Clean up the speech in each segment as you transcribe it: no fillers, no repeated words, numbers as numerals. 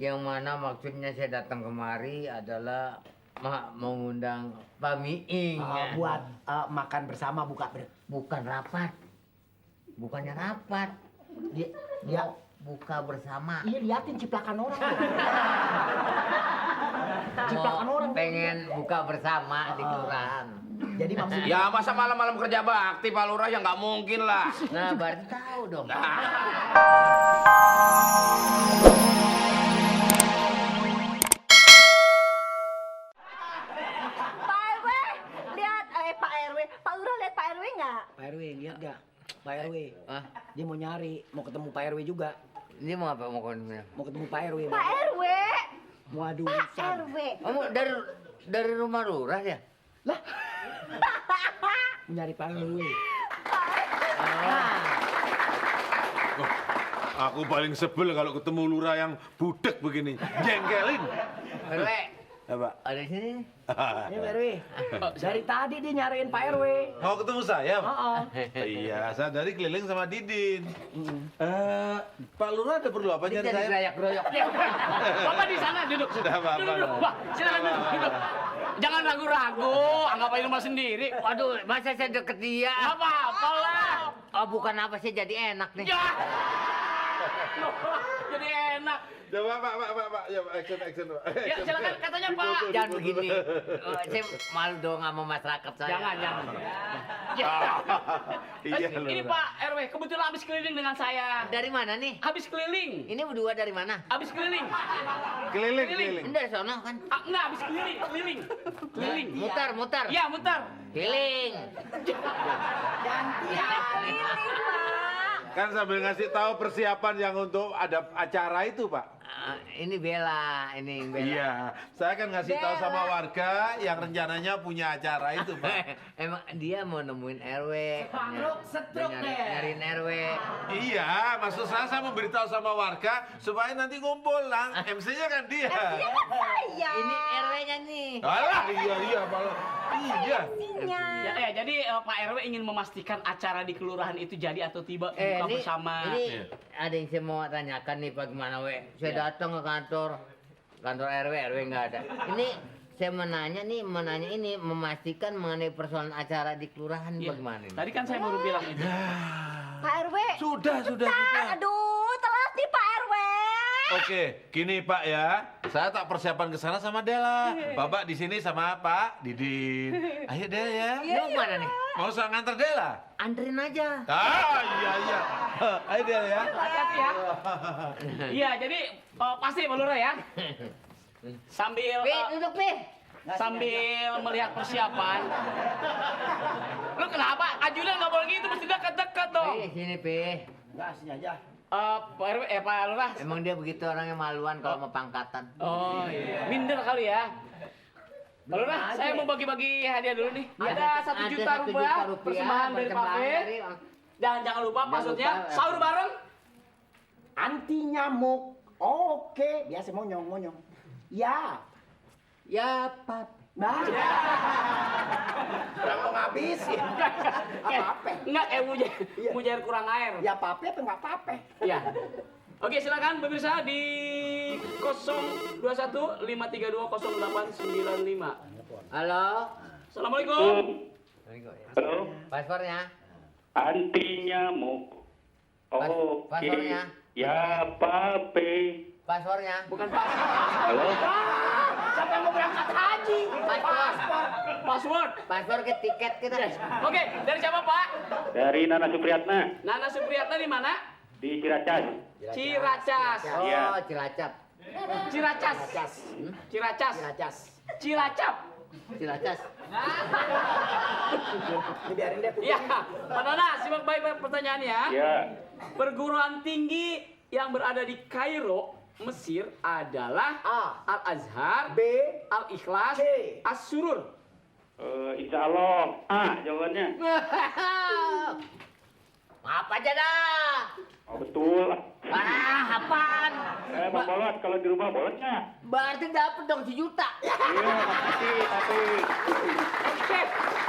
Yang mana maksudnya saya datang kemari adalah mengundang Pak Miing. Buat makan bersama Bukan rapat. Bukannya rapat. Dia buka bersama. Iya, liatin ciplakan orang. Ciplakan orang. Pengen buka bersama di kelurahan. Jadi maksudnya... Ya masa malam-malam kerja bakti Pak Lurah ya nggak mungkin lah. Nah, berarti tahu dong. Pak Lurah lihat Pak RW nggak? Pak RW, lihat nggak? Pak RW. Ah, Dia mau nyari, mau ketemu Pak RW juga. ini mau apa? Mau ketemu? Mau ketemu Pak RW. Pak RW. Waduh, Pak RW. Kamu dari rumah lurah ya? Lah. Mau nyari Pak RW. Aku paling sebel kalau ketemu lurah yang budek begini, jengkelin. RW, Apa? ada di sini. Ini Pak RW. Dari tadi dia nyariin Pak RW. Mau ketemu saya? Oh. Iya, saya dari keliling sama Didin. Pak Lurah ada perlu apa Ini nyari jadi saya? gerayak-geroyok. Bapak di sana duduk. Sudah, Bapak. Duduk. Pak, silakan duduk. Jangan ragu-ragu, anggap aja rumah sendiri. Waduh, masa saya deket dia? Nggak apa-apa lah. Oh, bukan apa sih, jadi enak nih. Ya. Jadi enak. Ya, Pak. Ya, Pak, action, Pak. Ya, silakan katanya, Pak. Jangan begini. Saya malu dong sama masyarakat saya. Jangan. Ya. Iya, Ini Lurah. Pak RW, kebetulan habis keliling dengan saya. Dari mana nih? Habis keliling. Ini berdua dari mana? Habis keliling. Keliling. Ini dari sono kan? Enggak, habis keliling. Keliling. Mutar. Iya, mutar. Keliling. Kan sambil ngasih tahu persiapan yang untuk ada acara itu, Pak. Ini Bella. Iya, saya kan ngasih tahu sama warga yang rencananya punya acara itu, Pak. Emang dia mau nemuin RW. Setruk Dia deh. nyariin RW. Iya, maksud saya memberitahu sama warga supaya nanti ngumpul lah. MC-nya kan dia. Saya. Ini RW-nya nih. Alah, iya, Pak. Iya. Ya, jadi Pak RW ingin memastikan acara di kelurahan itu jadi atau tidak buka Ini bersama. Ini ada yang saya mau tanyakan nih, Pak, gimana, We? Saya datang ke kantor RW nggak ada. Ini saya menanya ini memastikan mengenai persoalan acara di kelurahan Iya. bagaimana ini? Tadi kan saya baru bilang itu. Pak RW. Sudah. Aduh, telat nih Pak RW. Oke, gini Pak ya. Saya tak persiapan ke sana sama Dela. Bapak di sini sama Pak Didin. Ayo Dela ya. Mau kemana nih? Mau saya nganter Dela? Anterin aja. Iya. Ayo Dela ya. Hati-hati ya. Iya, jadi pasti Pak Lurah ya. Sambil Duduk, Pi. sambil melihat persiapan. Lu kenapa? Ajudan nggak boleh gitu, mesti dekat-dekat dong. Sini, Pi. Enggak, sini aja. Pak RW, Pak Lurah. Emang dia begitu orangnya maluan kalau mau pangkatan. Oh iya. Minder kali ya. Pak Lurah, saya mau bagi-bagi hadiah dulu nih. Ada 1 juta rupiah persembahan dari kafe. Dan jangan lupa maksudnya sahur bareng. Anti nyamuk. Oke, biasa monyong. Ya. Ya, Pak. Nah. Udah mau ngabisin. Apa-apa. Enggak kayak mujair kurang air. Ya apa-apa apa enggak apa-apa. Iya. Oke, silakan pemirsa di 021-532-0895. Halo. Assalamualaikum. Halo, Paspornya. anti nyamuk. Oke. Paspornya. Ya, pape. Paspornya. Bukan Pak. Halo, Siapa yang mau berangkat haji? Password. Paspor ke tiket kita. Oke, dari siapa Pak? dari Nana Supriyatna Nana Supriyatna di mana? di Ciracas. Ciracas. Oh, Iya. Cilacap. Ciracas. Ciracas. Cilacap. Cilacas. Ini biarin deh. Iya, Pak Nana, simak baik pertanyaannya. Ya, Perguruan tinggi yang berada di Kairo, Mesir adalah A. Al-Azhar, B. Al-Ikhlas, C. As-Surur. insya Allah. Jawabannya. Apa aja dah? Oh, betul. Apaan? Bang Bolot, kalau di rumah bolotnya. Berarti dapat dong 1 juta. Iya, makasih, tapi. Oke,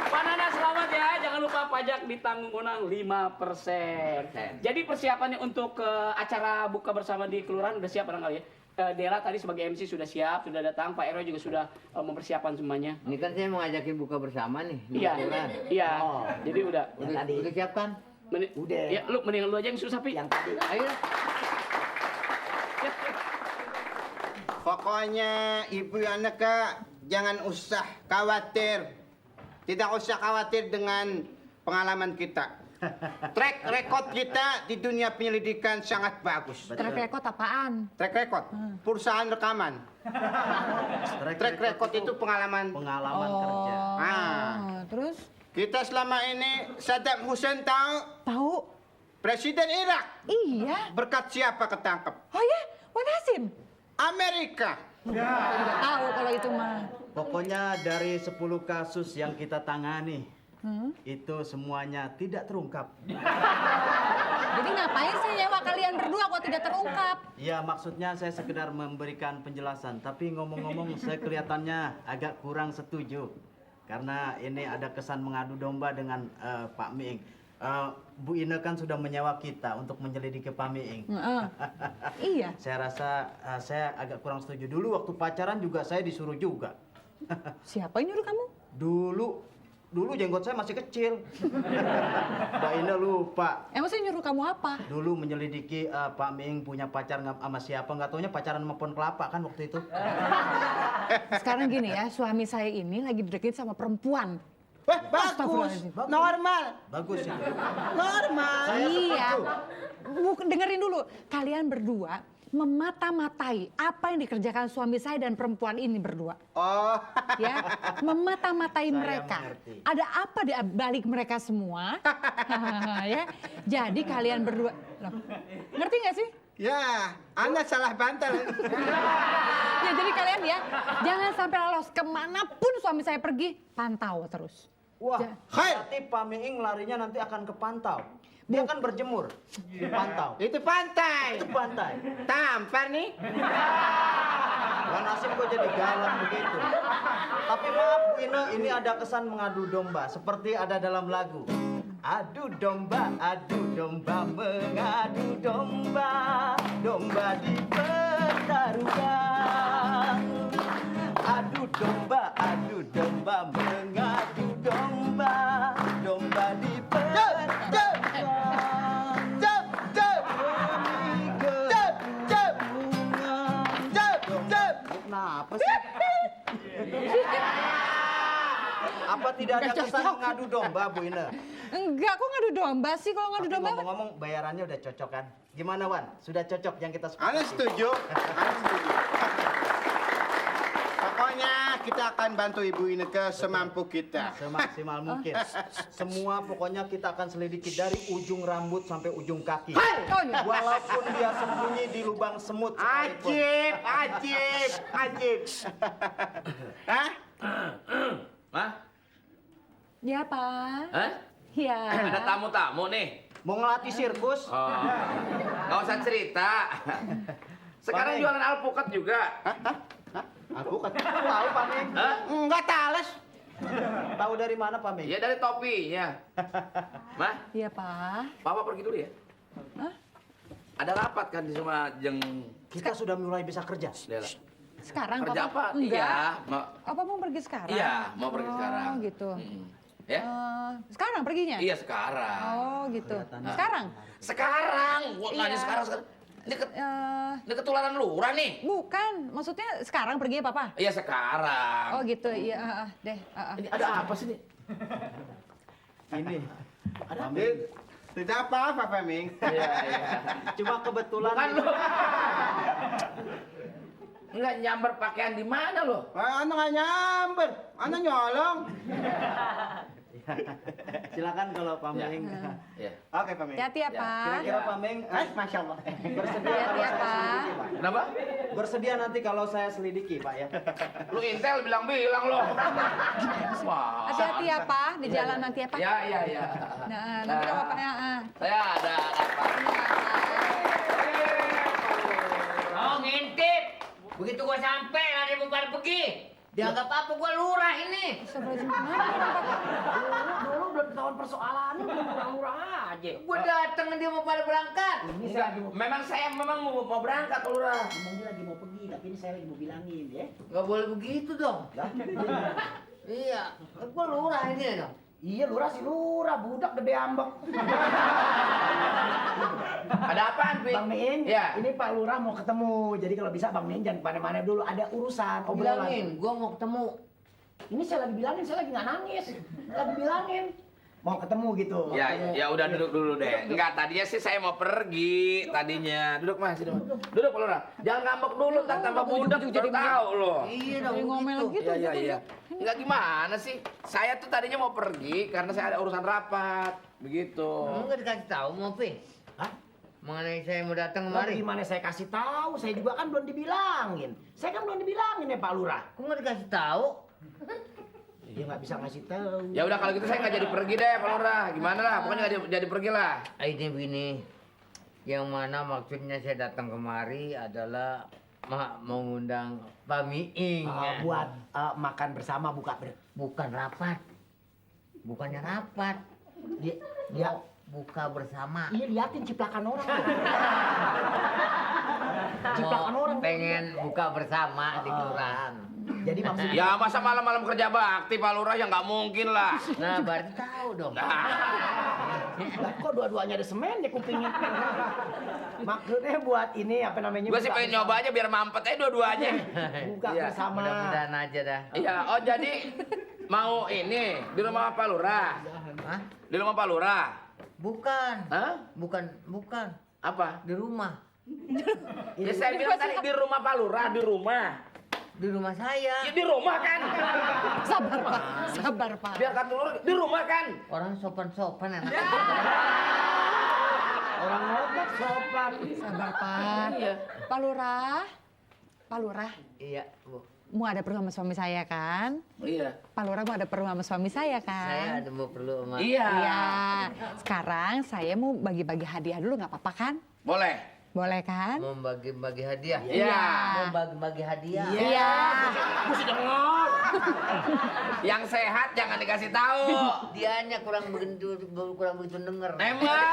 Pak Nana selamat ya. Jangan lupa pajak ditanggung konang 5%. Jadi persiapannya untuk acara buka bersama di kelurahan udah siap barangkali ya? Dela tadi sebagai MC sudah siap, sudah datang. Pak RW juga sudah mempersiapkan semuanya. Ini kan saya mau ngajakin buka bersama nih. di Iya, Kelurahan. iya. Oh. Jadi udah. Udah siap kan? Udah. Ya, mendingan lu aja yang suruh sapi. Yang tadi. Ayo. Pokoknya ibu Aneka jangan usah khawatir. Tidak usah khawatir dengan pengalaman kita. Track record kita di dunia penyelidikan sangat bagus. Track record apaan? Track record, perusahaan rekaman. Track record itu pengalaman. Kerja. Ah. Terus Kita selama ini Saddam Hussein tahu tahu? Presiden Irak Iya. berkat siapa ketangkep? Oh ya, Wan Hasim. Amerika. Tidak tahu kalau itu mah. Pokoknya dari 10 kasus yang kita tangani, itu semuanya tidak terungkap. Jadi ngapain saya nyewa kalian berdua kok tidak terungkap? Ya maksudnya saya sekedar memberikan penjelasan, tapi ngomong-ngomong saya kelihatannya agak kurang setuju. Karena ini ada kesan mengadu domba dengan Pak Miing. Bu Ine kan sudah menyewa kita untuk menyelidiki Pak Miing. Iya. Saya rasa saya agak kurang setuju. Dulu waktu pacaran juga saya disuruh juga. Siapa yang nyuruh kamu? Dulu jenggot saya masih kecil. Mbak Ine lupa. Emang saya nyuruh kamu apa? Dulu menyelidiki Pak Miing punya pacar sama siapa, nggak taunya pacaran sama pohon kelapa kan waktu itu. Sekarang gini ya, suami saya ini lagi dideketin sama perempuan. Wah, bagus. Normal. Bagus itu. Normal. Iya. Dengerin dulu. Kalian berdua memata-matai apa yang dikerjakan suami saya dan perempuan ini berdua. Oh. Ya, memata-matai Saya mereka. mengerti. Ada apa di balik mereka semua? Ya. Jadi kalian berdua, loh, ngerti nggak sih? Ya, Anda salah bantal. Ya jadi kalian ya, jangan sampai lolos kemanapun suami saya pergi, pantau terus. Wah, Khair. berarti Pak Miing larinya nanti akan ke pantau. Dia akan berjemur di pantau. Itu pantai. Itu pantai. Tampar nih. Wan Hasim kok jadi galak begitu. Tapi maaf Bu Ine, ini ada kesan mengadu domba seperti ada dalam lagu. Adu domba, mengadu domba, domba dipertaruhkan. Adu domba, mengadu domba, domba dipertaruhkan. Kenapa sih? Apa tidak ada kesan mengadu domba, Bu Ine? Enggak, kok ngadu domba sih? Kalau ngadu Tapi domba ngomong-ngomong bayarannya udah cocok kan? Gimana Wan? Sudah cocok yang kita sepakati? Anda setuju? Anda setuju. Pokoknya kita akan bantu Ibu Ineke semampu kita. Semaksimal mungkin. Semua pokoknya kita akan selidiki dari ujung rambut sampai ujung kaki. Oh, iya. Walaupun dia sembunyi di lubang semut sekalipun. Ajib. Hah? Hah? Ya, Pak. Hah? Ya. Ada tamu-tamu nih. Mau ngelatih sirkus? Oh, nggak usah cerita. Sekarang Pak Miing. jualan alpukat juga. Aku kan tahu Pak Miing. Hah? Enggak tales. Tahu dari mana Pak Miing? Ya dari topinya. Mah, Iya, Pak. Papa pergi dulu ya. Hah? Ada rapat kan di sama Jeng Kita sudah mulai bisa kerja. Dela. Sekarang Kerja Papa? apa? Enggak. Iya, mau, Apa mau pergi sekarang? iya, mau pergi sekarang. Oh, gitu. Mm-mm. Ya? Sekarang perginya? Iya sekarang. Oh, gitu. Kelihatannya. Sekarang? Sekarang, gua nanya Iya. sekarang. Eh, Ini ketularan lurah nih. bukan, maksudnya sekarang pergi ya, Papa? Iya sekarang. Oh, gitu. Iya, deh. Ini ada apa sih nih? Ini. Pak Miing. Tidak apa-apa, Pak Ming. Iya, iya. Cuma kebetulan. Bukan lu. Enggak nyamber pakaian di mana lo? Anda nggak nyamber, Anda nyolong. Silakan kalau Pak Ya. Miing. Iya. Oke, Pak Ming. Hati-hati ya, Ya, Pak. Kira-kira Pak Miing Masya Allah. bersedia Hati-hati kalau ya, saya Pak. selidiki, Pak? Kenapa? Bersedia nanti kalau saya selidiki, Pak ya. Lu intel bilang-bilang lo. Wah. Hati-hati ya, Pak. Di jalan nanti ya, Pak. Ya, iya, iya. Nah, nanti kalau Pak, Saya ada apa? Oh, ngintip. Begitu gua sampai, lari bubar pergi. Dianggap apa gua lurah ini? Astagfirullahaladzim, kenapa? Dulu belum ketahuan persoalannya, udah lurah-lurah aja. Gua dateng dia mau pada berangkat. Ini saya lagi mau, Saya memang mau berangkat Pak Lurah. memang dia lagi mau pergi, tapi ini saya lagi mau bilangin ya. Gak boleh begitu dong. Iya, gua lurah ini dong. Iya lurah sih lurah, budak gede ambek. Ada apaan, Pi? Bang Miing, Ya. ini Pak Lurah mau ketemu. Jadi kalau bisa Bang Miing jangan kemana-mana dulu, ada urusan obrolan. Bilangin, gua mau ketemu. Ini saya lagi bilangin, saya lagi nggak nangis. Lagi bilangin. Mau ketemu gitu. Ya udah duduk dulu deh. Enggak, tadinya sih saya mau pergi tadinya. Duduk Mas, duduk. Duduk Pak Lurah. Jangan ngambek dulu, tak tambah budak baru tahu loh. Iya dong, Jadi ngomel begitu. gitu. Iya. Enggak gimana sih? Saya tuh tadinya mau pergi karena saya ada urusan rapat. Begitu. Kamu nggak dikasih tahu mau Pi? Hah? Mengenai saya mau datang Lah, kemari. gimana saya kasih tahu? Saya juga kan belum dibilangin. Saya kan belum dibilangin ya Pak Lurah. Kok nggak dikasih tahu? Dia nggak bisa ngasih tahu. Ya udah kalau gitu saya nggak jadi pergi deh Pak Lurah. Gimana lah? Pokoknya nggak jadi pergi lah. Ini begini, yang mana maksudnya saya datang kemari adalah mengundang Pak Miing. Buat makan bersama Bukan rapat. Bukannya rapat. dia Mau buka bersama. iya liatin ciplakan orang. Mau Ciplakan orang. pengen buka bersama di kelurahan. Jadi maksudnya Ya masa malam-malam kerja bakti Pak Lurah ya nggak mungkin lah. Nah, berarti tahu dong. lah, kok dua-duanya ada semen ya kupingnya. Maksudnya buat ini apa namanya? Gue sih buka pengen bersama. nyoba aja biar mampet aja dua-duanya. Buka Iya, bersama. Mudah-mudahan aja dah. Iya, oh jadi mau ini di rumah Pak Lurah. Hah? Di rumah Pak Lurah. Bukan. Hah? Bukan. Apa? Di rumah. Ya saya bilang tadi di rumah Pak Lurah, di rumah. Di rumah saya. Ya di rumah kan. Sabar Pak, sabar Pak. Biar kata Lurah di rumah kan. Orang sopan-sopan enak. Orang ngotot sopan. Sabar Pak. Pak Lurah, Iya, Bu. mau ada perlu sama suami saya kan? Iya. Pak Lurah mau ada perlu sama suami saya kan? Saya ada mau perlu sama. Iya. Iya. Sekarang saya mau bagi-bagi hadiah dulu nggak apa-apa kan? Boleh. Boleh kan? Mau bagi-bagi hadiah. Iya. Mau bagi-bagi hadiah. Iya. Mesti dengar. Yang sehat jangan dikasih tahu. Dianya kurang begitu denger. Emang.